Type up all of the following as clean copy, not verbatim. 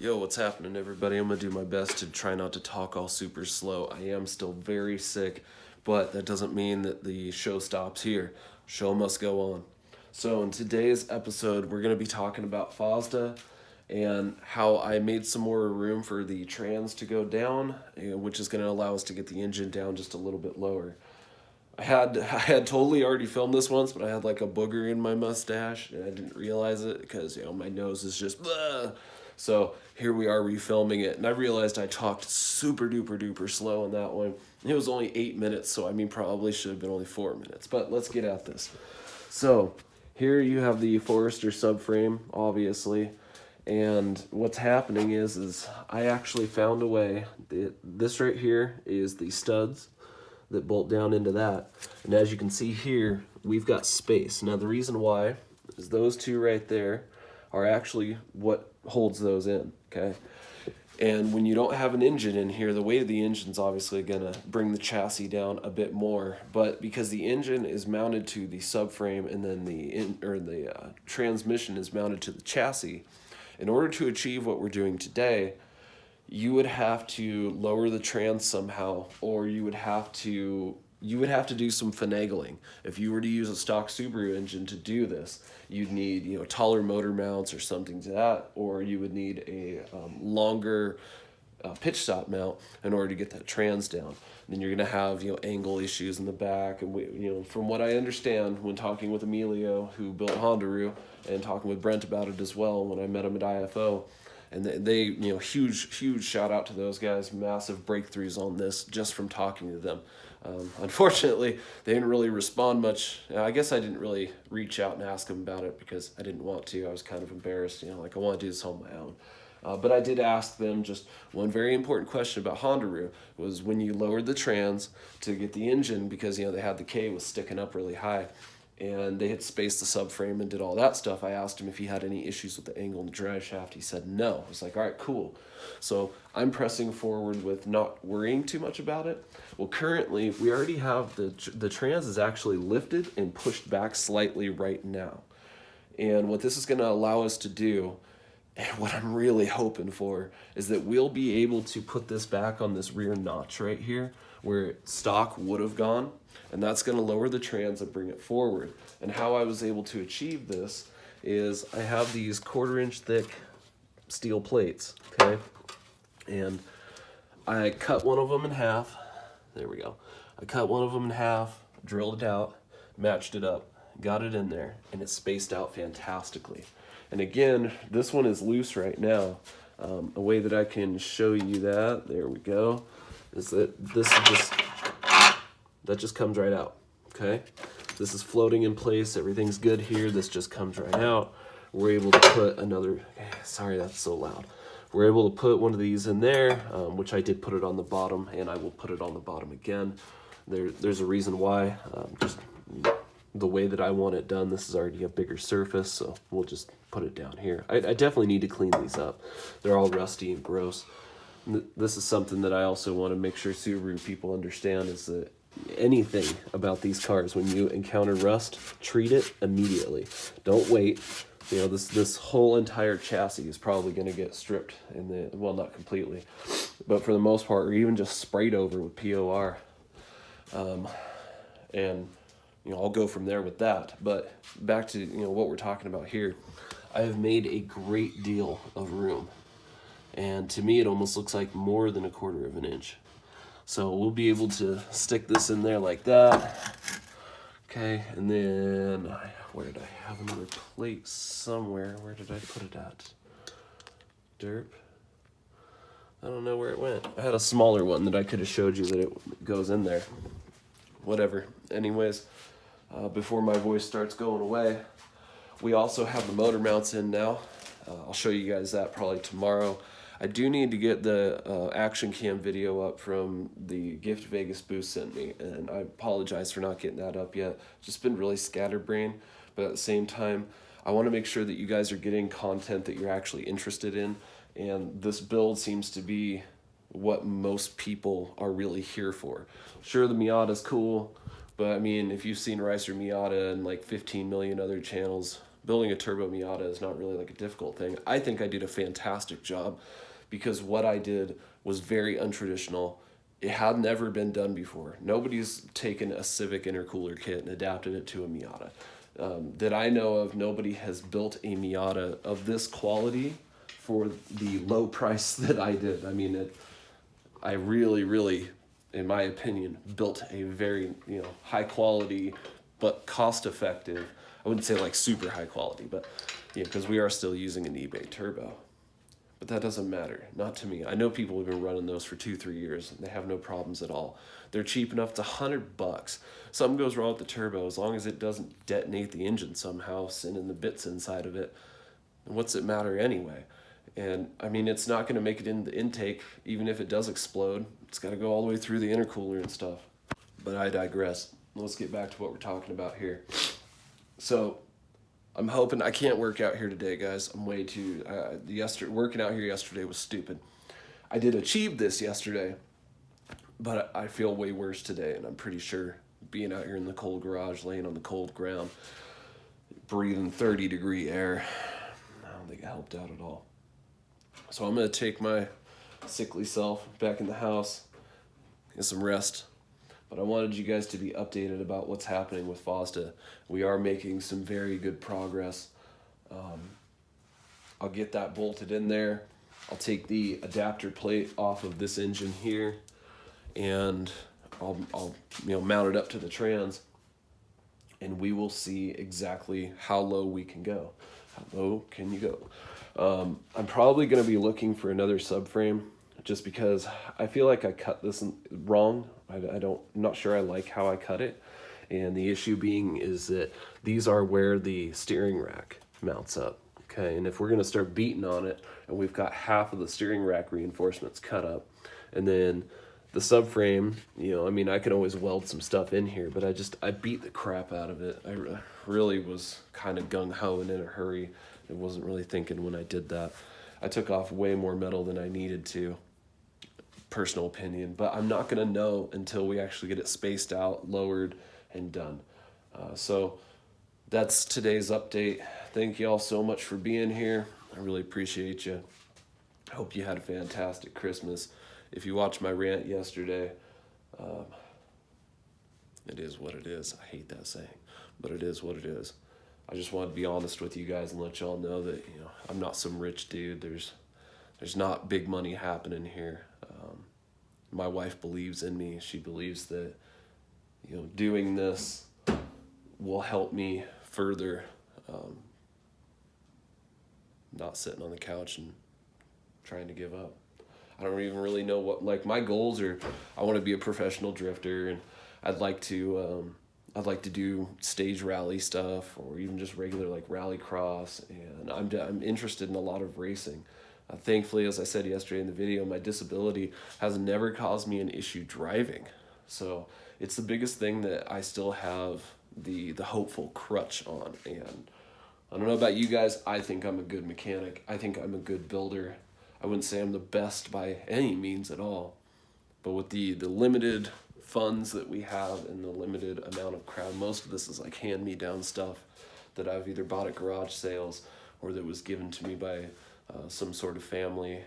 Yo, what's happening, everybody? I'm gonna do my best to try not to talk all super slow. I am still very sick, but that doesn't mean that the show stops here. Show must go on. So, in today's episode, we're gonna be talking about Fozda and how I made some more room for the trans to go down, which is gonna allow us to get the engine down just a little bit lower. I had totally already filmed this once, but I had like a booger in my mustache and I didn't realize it because my nose is just blah. So here we are refilming it, and I realized I talked super duper duper slow in that one. It was only 8 minutes, so I mean probably should have been only 4 minutes. But let's get at this. So here you have the Forester subframe, obviously. And what's happening is I actually found a way. This right here is the studs that bolt down into that. And as you can see here, we've got space. Now the reason why is those two right there are actually what holds those in, okay? And when you don't have an engine in here, the weight of the engine's obviously gonna bring the chassis down a bit more. But because the engine is mounted to the subframe and then the transmission is mounted to the chassis, in order to achieve what we're doing today, you would have to lower the trans somehow, or you would have to do some finagling. If you were to use a stock Subaru engine to do this, you'd need taller motor mounts or something to that, or you would need a longer pitch stop mount in order to get that trans down. Then you're gonna have angle issues in the back, and from what I understand when talking with Emilio, who built Hondaroo, and talking with Brent about it as well when I met him at IFO. And they huge shout out to those guys, massive breakthroughs on this just from talking to them. Unfortunately, they didn't really respond much. I guess I didn't really reach out and ask them about it because I didn't want to. I was kind of embarrassed, like I want to do this on my own. But I did ask them just one very important question about Hondaroo was when you lowered the trans to get the engine, because they had the K was sticking up really high, and they had spaced the subframe and did all that stuff. I asked him if he had any issues with the angle in the drive shaft. He said no. I was like, all right, cool. So I'm pressing forward with not worrying too much about it. Well, currently, we already have the trans is actually lifted and pushed back slightly right now. And what this is going to allow us to do, and what I'm really hoping for, is that we'll be able to put this back on this rear notch right here where stock would have gone, and that's going to lower the trans and bring it forward. And how I was able to achieve this is I have these 1/4-inch thick steel plates, okay? And I cut one of them in half. There we go. I cut one of them in half, drilled it out, matched it up, got it in there, and it's spaced out fantastically. And again, this one is loose right now. A way that I can show you that, there we go, is that that just comes right out, okay? This is floating in place, everything's good here, this just comes right out. We're able to put another, sorry that's so loud. We're able to put one of these in there, which I did put it on the bottom, and I will put it on the bottom again. There's a reason why, just the way that I want it done. This is already a bigger surface, so we'll just put it down here. I definitely need to clean these up. They're all rusty and gross. This is something that I also want to make sure Subaru people understand, is that anything about these cars, when you encounter rust, treat it immediately. Don't wait. This whole entire chassis is probably going to get stripped well, not completely, but for the most part, or even just sprayed over with POR. And I'll go from there with that. But back to what we're talking about here. I have made a great deal of room, and to me it almost looks like more than 1/4 of an inch. So we'll be able to stick this in there like that. Okay, and then where did I have another plate somewhere? Where did I put it at? Derp. I don't know where it went. I had a smaller one that I could have showed you that it goes in there. Whatever. Anyways, before my voice starts going away, we also have the motor mounts in now. I'll show you guys that probably tomorrow. I do need to get the action cam video up from the gift Vegas Boost sent me, and I apologize for not getting that up yet. Just been really scatterbrained, but at the same time, I want to make sure that you guys are getting content that you're actually interested in, and this build seems to be what most people are really here for. Sure, the Miata's cool, but I mean, if you've seen Ricer Miata and like 15 million other channels, building a turbo Miata is not really like a difficult thing. I think I did a fantastic job because what I did was very untraditional. It had never been done before. Nobody's taken a Civic intercooler kit and adapted it to a Miata. That I know of, nobody has built a Miata of this quality for the low price that I did. I mean, I really, really, in my opinion, built a very, high quality, but cost effective. I wouldn't say like super high quality, but because we are still using an eBay turbo. But that doesn't matter, not to me. I know people have been running those for 2-3 years and they have no problems at all. They're cheap enough, it's $100. Something goes wrong with the turbo, as long as it doesn't detonate the engine somehow, sending the bits inside of it, what's it matter anyway? And I mean, it's not gonna make it in the intake, even if it does explode. It's gotta go all the way through the intercooler and stuff. But I digress. Let's get back to what we're talking about here. So, I'm hoping, I can't work out here today, guys. I'm way too, working out here yesterday was stupid. I did achieve this yesterday, but I feel way worse today, and I'm pretty sure being out here in the cold garage, laying on the cold ground, breathing 30-degree air, I don't think it helped out at all. So I'm going to take my sickly self back in the house, get some rest. But I wanted you guys to be updated about what's happening with Fozda. We are making some very good progress. I'll get that bolted in there. I'll take the adapter plate off of this engine here, and I'll mount it up to the trans, and we will see exactly how low we can go. How low can you go? I'm probably going to be looking for another subframe, just because I feel like I cut this wrong. I'm not sure I like how I cut it. And the issue being is that these are where the steering rack mounts up. Okay, and if we're gonna start beating on it, and we've got half of the steering rack reinforcements cut up, and then the subframe, I can always weld some stuff in here, but I beat the crap out of it. I really was kind of gung-ho and in a hurry. I wasn't really thinking when I did that. I took off way more metal than I needed to. Personal opinion, but I'm not gonna know until we actually get it spaced out, lowered, and done. So that's today's update. Thank you all so much for being here. I really appreciate you. I hope you had a fantastic Christmas. If you watched my rant yesterday, it is what it is. I hate that saying, but it is what it is. I just wanted to be honest with you guys and let y'all know that I'm not some rich dude. There's not big money happening here. My wife believes in me. She believes that, doing this will help me further, not sitting on the couch and trying to give up. I don't even really know what, my goals are. I want to be a professional drifter, and I'd like to do stage rally stuff, or even just regular rally cross, and I'm interested in a lot of racing. Thankfully, as I said yesterday in the video, my disability has never caused me an issue driving. So it's the biggest thing that I still have the hopeful crutch on. And I don't know about you guys, I think I'm a good mechanic. I think I'm a good builder. I wouldn't say I'm the best by any means at all. But with the limited funds that we have and the limited amount of crowd, most of this is hand-me-down stuff that I've either bought at garage sales or that was given to me by some sort of family,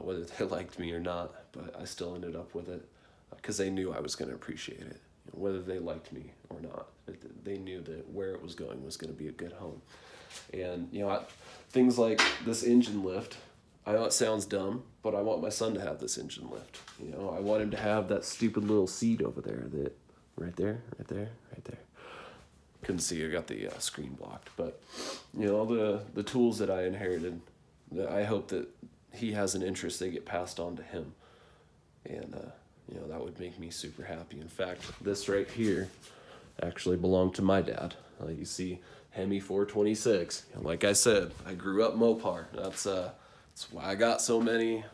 whether they liked me or not, but I still ended up with it because they knew I was going to appreciate it, whether they liked me or not. They knew that where it was going was going to be a good home. And things like this engine lift, I know it sounds dumb, but I want my son to have this engine lift. I want him to have that stupid little seat over there, right there. Couldn't see, I got the screen blocked, but all the tools that I inherited, I hope that he has an interest, they get passed on to him. And, that would make me super happy. In fact, this right here actually belonged to my dad. You see, Hemi 426. Like I said, I grew up Mopar. That's why I got so many.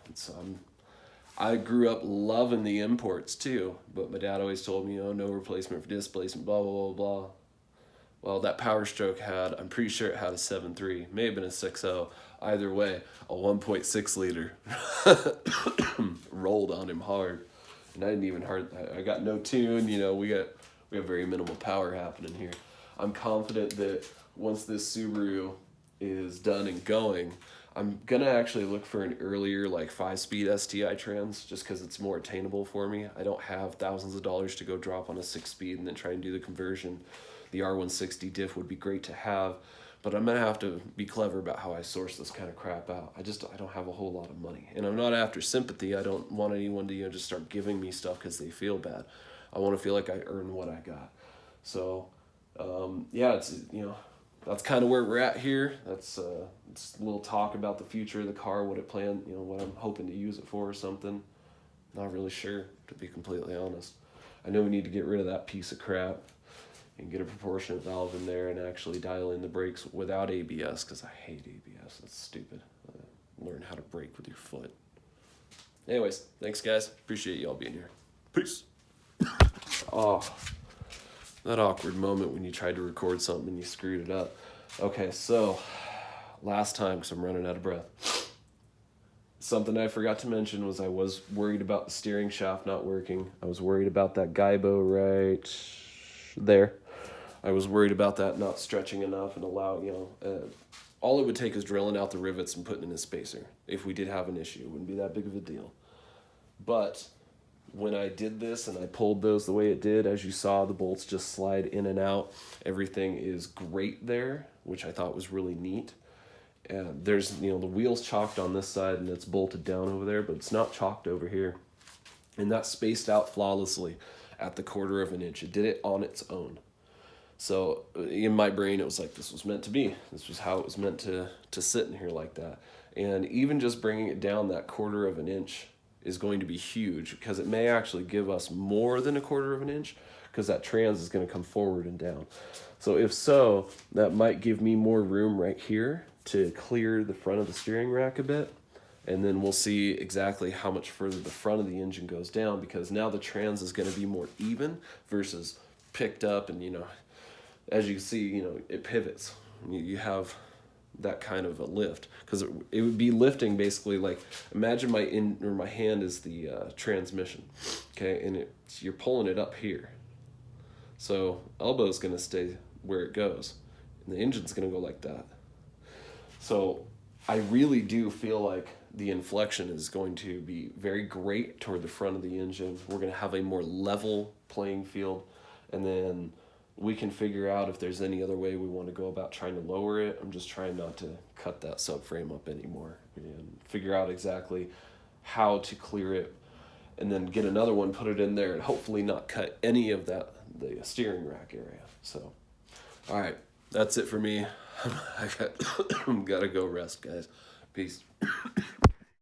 I grew up loving the imports too, but my dad always told me, no replacement for displacement, blah, blah, blah, blah. Well, that Power Stroke I'm pretty sure it had a 7.3, may have been a 6.0. Either way, a 1.6 liter rolled on him hard. And I didn't even I got no tune, we have very minimal power happening here. I'm confident that once this Subaru is done and going, I'm gonna actually look for an earlier like 5-speed STI trans just because it's more attainable for me. I don't have thousands of dollars to go drop on a 6-speed and then try and do the conversion. The R160 diff would be great to have, but I'm gonna have to be clever about how I source this kind of crap out. I don't have a whole lot of money, and I'm not after sympathy. I don't want anyone to just start giving me stuff because they feel bad. I want to feel like I earn what I got. So yeah, it's that's kind of where we're at here. That's it's a little talk about the future of the car, what it planned, what I'm hoping to use it for or something. Not really sure, to be completely honest. I know we need to get rid of that piece of crap and get a proportionate valve in there and actually dial in the brakes without ABS, because I hate ABS. That's stupid. Learn how to brake with your foot. Anyways, thanks guys. Appreciate y'all being here. Peace. Oh, that awkward moment when you tried to record something and you screwed it up. Okay, so last time, because I'm running out of breath, something I forgot to mention was I was worried about the steering shaft not working. I was worried about that guy bow right there. I was worried about that not stretching enough and all it would take is drilling out the rivets and putting in a spacer. If we did have an issue, it wouldn't be that big of a deal. But when I did this and I pulled those the way it did, as you saw, the bolts just slide in and out. Everything is great there, which I thought was really neat. And there's, the wheel's chalked on this side and it's bolted down over there, but it's not chalked over here. And that spaced out flawlessly at the 1/4 of an inch. It did it on its own. So in my brain, it was like, this was meant to be. This was how it was meant to sit in here like that. And even just bringing it down that 1/4 of an inch is going to be huge, because it may actually give us more than a 1/4 of an inch, because that trans is going to come forward and down. So if so, that might give me more room right here to clear the front of the steering rack a bit. And then we'll see exactly how much further the front of the engine goes down, because now the trans is going to be more even versus picked up. And, as you can see, it pivots. You have that kind of a lift, because it would be lifting basically like, imagine my hand is the transmission, okay, and you're pulling it up here. So elbow's going to stay where it goes, and the engine's going to go like that. So I really do feel like the inflection is going to be very great toward the front of the engine. We're going to have a more level playing field, and then we can figure out if there's any other way we want to go about trying to lower it. I'm just trying not to cut that subframe up anymore and figure out exactly how to clear it, and then get another one, put it in there, and hopefully not cut any of the steering rack area. So, all right, that's it for me. I gotta go rest, guys. Peace.